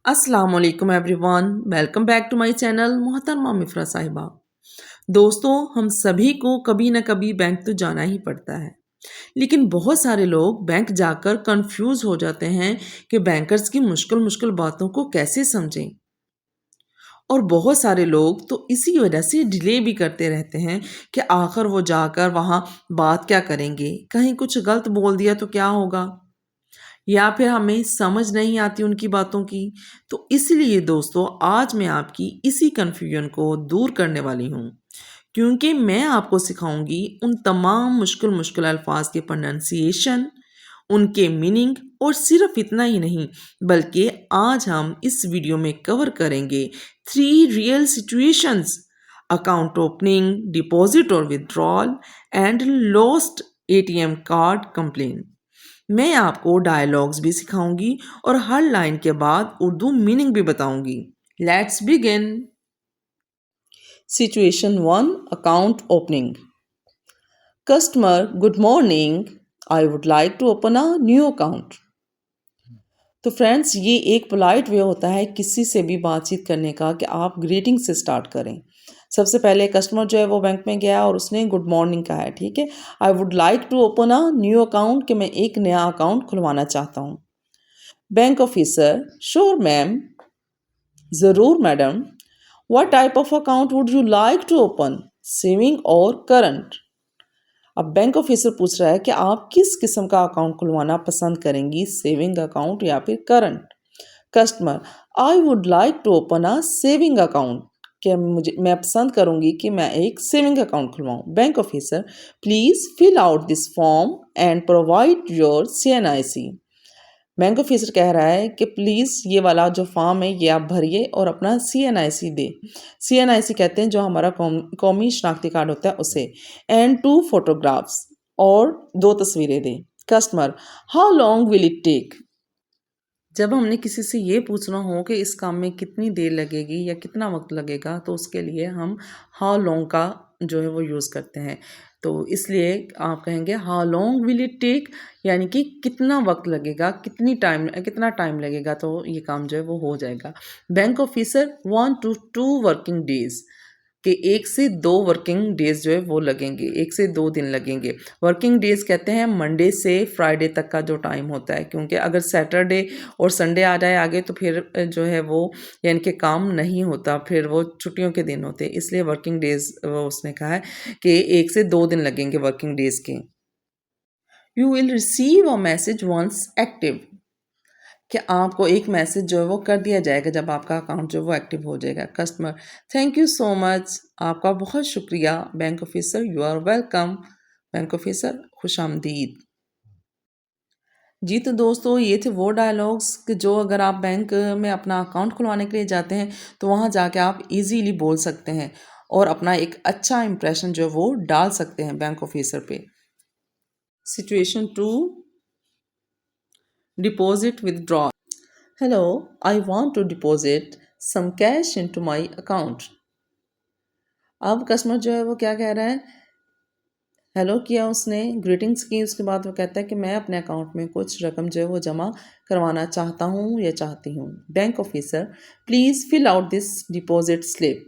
अस्सलाम वालेकुम everyone, welcome back to my channel मोहतरमा मिफ्रा साहिबा। दोस्तों, हम सभी को कभी ना कभी बैंक तो जाना ही पड़ता है, लेकिन बहुत सारे लोग बैंक जाकर कंफ्यूज हो जाते हैं कि बैंकर्स की मुश्किल मुश्किल बातों को कैसे समझें। और बहुत सारे लोग तो इसी वजह से डिले भी करते रहते हैं कि आखिर वो जाकर वहाँ बात क्या करेंगे, कहीं कुछ गलत बोल दिया तो क्या होगा, या फिर हमें समझ नहीं आती उनकी बातों की। तो इसलिए दोस्तों, आज मैं आपकी इसी कन्फ्यूजन को दूर करने वाली हूँ, क्योंकि मैं आपको सिखाऊंगी उन तमाम मुश्किल मुश्किल अल्फाज के प्रोनाउंसिएशन, उनके मीनिंग, और सिर्फ इतना ही नहीं बल्कि आज हम इस वीडियो में कवर करेंगे 3 real situations: account opening, deposit और withdrawal, and lost ATM card complain. मैं आपको डायलॉग्स भी सिखाऊंगी और हर लाइन के बाद उर्दू मीनिंग भी बताऊंगी। Let's begin. Situation 1, account opening. Customer, good morning, I would like to open a new account. तो फ्रेंड्स, ये एक पोलाइट वे होता है किसी से भी बातचीत करने का कि आप ग्रीटिंग से स्टार्ट करें। सबसे पहले कस्टमर जो है वो बैंक में गया और उसने गुड मॉर्निंग कहा है, ठीक है। I would like to open a new account, कि मैं एक नया अकाउंट खुलवाना चाहता हूँ। बैंक ऑफिसर, श्योर मैम, ज़रूर madam. What type of account would you like to open, saving और करंट? अब बैंक ऑफिसर पूछ रहा है कि आप किस किस्म का अकाउंट खुलवाना पसंद करेंगी, सेविंग अकाउंट या फिर current? Customer, I would like to open a saving account, कि मैं पसंद करूंगी कि मैं एक सेविंग अकाउंट खुलवाऊं। Bank officer, please fill out this form and provide your CNIC। Bank officer कह रहा है कि प्लीज़ ये वाला जो फॉर्म है ये आप भरिए और अपना CNIC दे। CNIC कहते हैं जो हमारा कौमी शनाख्ती कार्ड होता है उसे। एंड 2 फोटोग्राफ्स, और 2 तस्वीरें दें। Customer, how long will it take? जब हमने किसी से ये पूछना हो कि इस काम में कितनी देर लगेगी या कितना वक्त लगेगा, तो उसके लिए हम हाउ लॉन्ग का जो है वो यूज़ करते हैं। तो इसलिए आप कहेंगे how long will it take, यानी कि कितना वक्त लगेगा, कितना टाइम लगेगा, तो ये काम जो है वो हो जाएगा। Bank officer, 1 to 2 working days, कि 1 से 2 वर्किंग डेज जो है वो लगेंगे, 1 से 2 दिन लगेंगे। वर्किंग डेज कहते हैं मंडे से फ्राइडे तक का जो टाइम होता है, क्योंकि अगर सैटरडे और संडे आ जाए आगे तो फिर जो है वो यानी कि काम नहीं होता, फिर वो छुट्टियों के दिन होते हैं। इसलिए वर्किंग डेज वो उसने कहा है कि 1 से 2 दिन लगेंगे वर्किंग डेज के। You will receive a message once active, कि आपको एक मैसेज जो है वो कर दिया जाएगा जब आपका अकाउंट जो है वो एक्टिव हो जाएगा। Customer, thank you so much, आपका बहुत शुक्रिया। Bank officer, you are welcome. Bank officer, खुश आमदीद। जी तो दोस्तों, ये थे वो डायलॉग्स कि जो अगर आप बैंक में अपना अकाउंट खुलवाने के लिए जाते हैं तो वहाँ जाके आप इजीली बोल सकते हैं और अपना एक अच्छा इंप्रेशन जो है वो डाल सकते हैं बैंक ऑफिसर पे। Situation 2, deposit withdraw. Hello, I want to deposit some cash into my account. अब कस्टमर जो है वो क्या कह रहा है, हेलो किया उसने, ग्रीटिंग्स की, उसके बाद वो कहता है कि मैं अपने अकाउंट में कुछ रकम जो है वो जमा करवाना चाहता हूँ या चाहती हूँ। Bank officer, please fill out this deposit slip,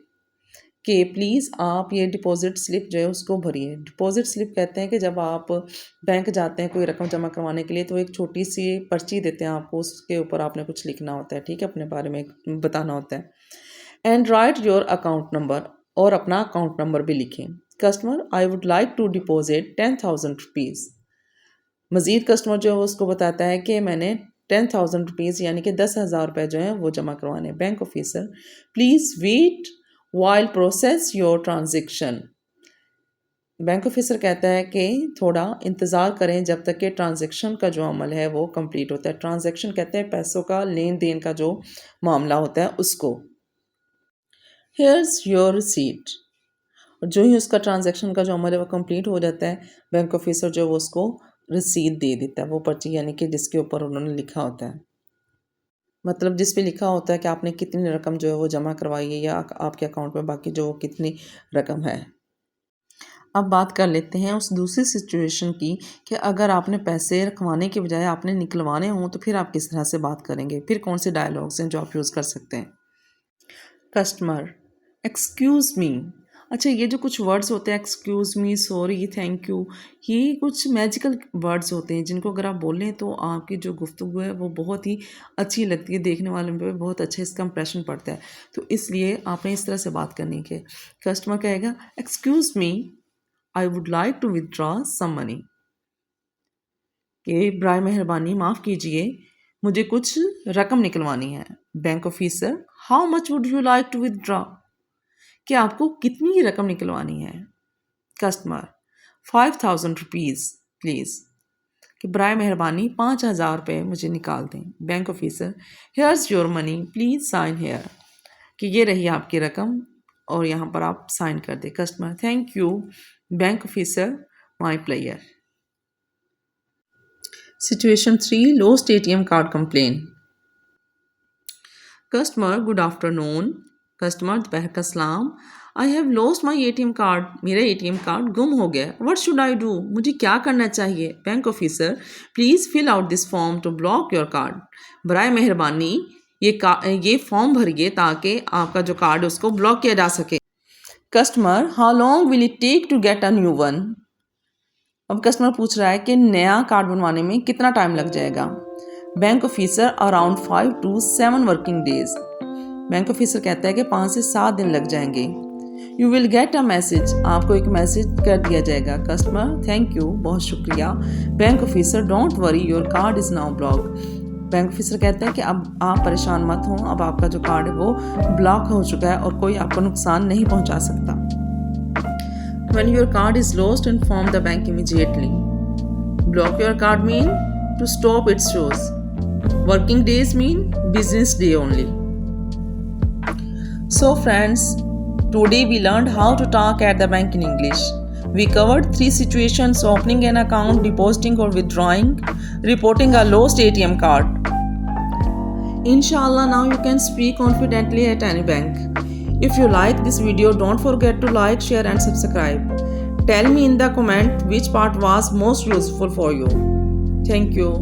कि प्लीज़ आप ये डिपॉजिट स्लिप जो है उसको भरिए। डिपॉजिट स्लिप कहते हैं कि जब आप बैंक जाते हैं कोई रकम जमा करवाने के लिए, तो एक छोटी सी पर्ची देते हैं आपको, उसके ऊपर आपने कुछ लिखना होता है, ठीक है, अपने बारे में बताना होता है। And write your account number, और अपना अकाउंट नंबर भी लिखें। Customer, I would like to deposit 10,000 rupees. मज़ीद कस्टमर जो है वो उसको बताता है कि मैंने 10,000 रुपीज़ यानी कि 10,000 रुपये जो हैं वो जमा करवाने। Bank officer, please wait while process your transaction. Bank officer कहता है कि थोड़ा इंतज़ार करें जब तक कि ट्रांजेक्शन का जो अमल है वो कंप्लीट होता है। ट्रांजेक्शन कहते हैं पैसों का लेन देन का जो मामला होता है उसको। हेयर्स योर रिसीट, और जो ही उसका ट्रांजैक्शन का जो अमल है वो कंप्लीट हो जाता है, बैंक ऑफिसर जो वो उसको रसीद दे देता है, वो पर्ची यानी कि जिसके ऊपर उन्होंने लिखा होता है, मतलब जिस पे लिखा होता है कि आपने कितनी रकम जो है वो जमा करवाई है या आपके अकाउंट में बाकी जो कितनी रकम है। अब बात कर लेते हैं उस दूसरी सिचुएशन की कि अगर आपने पैसे रखवाने के बजाय आपने निकलवाने हों तो फिर आप किस तरह से बात करेंगे, फिर कौन से डायलॉग्स हैं जो आप यूज़ कर सकते हैं। Customer, excuse me. अच्छा, ये जो कुछ वर्ड्स होते हैं excuse me, sorry, thank you, ये कुछ मैजिकल वर्ड्स होते हैं जिनको अगर आप बोलें तो आपकी जो गुफ्तगू है वो बहुत ही अच्छी लगती है, देखने वाले पे बहुत अच्छा इसका इंप्रेशन पड़ता है। तो इसलिए आपने इस तरह से बात करनी है। कस्टमर कहेगा excuse me, I would like to withdraw some money, कि बराए मेहरबानी माफ़ कीजिए मुझे कुछ रकम निकलवानी है। Bank officer, how much would you like to withdraw, कि आपको कितनी रकम निकलवानी है। कस्टमर, 5000 रुपीज़ प्लीज़, कि बराए मेहरबानी 5000 रुपये मुझे निकाल दें। Bank officer, here's your money please sign here, कि ये रही आपकी रकम और यहाँ पर आप साइन कर दें। Customer, thank you. Bank officer, my player. Situation 3, lost ATM card complain. Customer, good afternoon. Customer, दोपहर का सलाम। I have lost my ATM card, मेरा ATM कार्ड गुम हो गया। व्हाट शुड आई डू, मुझे क्या करना चाहिए। Bank officer, please fill out this form to block your card, बराए मेहरबानी ये फॉर्म भरिए ताकि आपका जो कार्ड है उसको ब्लॉक किया जा सके। Customer, how long will it take to get a new one. अब कस्टमर पूछ रहा है कि नया कार्ड बनवाने में कितना टाइम लग जाएगा। Bank officer, around 5 to 7 working days. Bank officer कहता है कि 5 से 7 दिन लग जाएंगे। You will get a message, आपको एक मैसेज कर दिया जाएगा। कस्टमर, थैंक यू, बहुत शुक्रिया। Bank officer, don't worry, your card is now block. Bank officer कहता है कि अब आप परेशान मत हों, अब आपका जो कार्ड है वो ब्लॉक हो चुका है और कोई आपको नुकसान नहीं पहुंचा सकता। When your card is lost, inform the bank immediately. Block your card mean to stop its shows. Working days mean business day only. So friends, today we learned how to talk at the bank in English. We covered 3 situations: opening an account, depositing or withdrawing, reporting a lost ATM card. Inshallah, now you can speak confidently at any bank. If you like this video, don't forget to like, share and subscribe. Tell me in the comment which part was most useful for you. Thank you.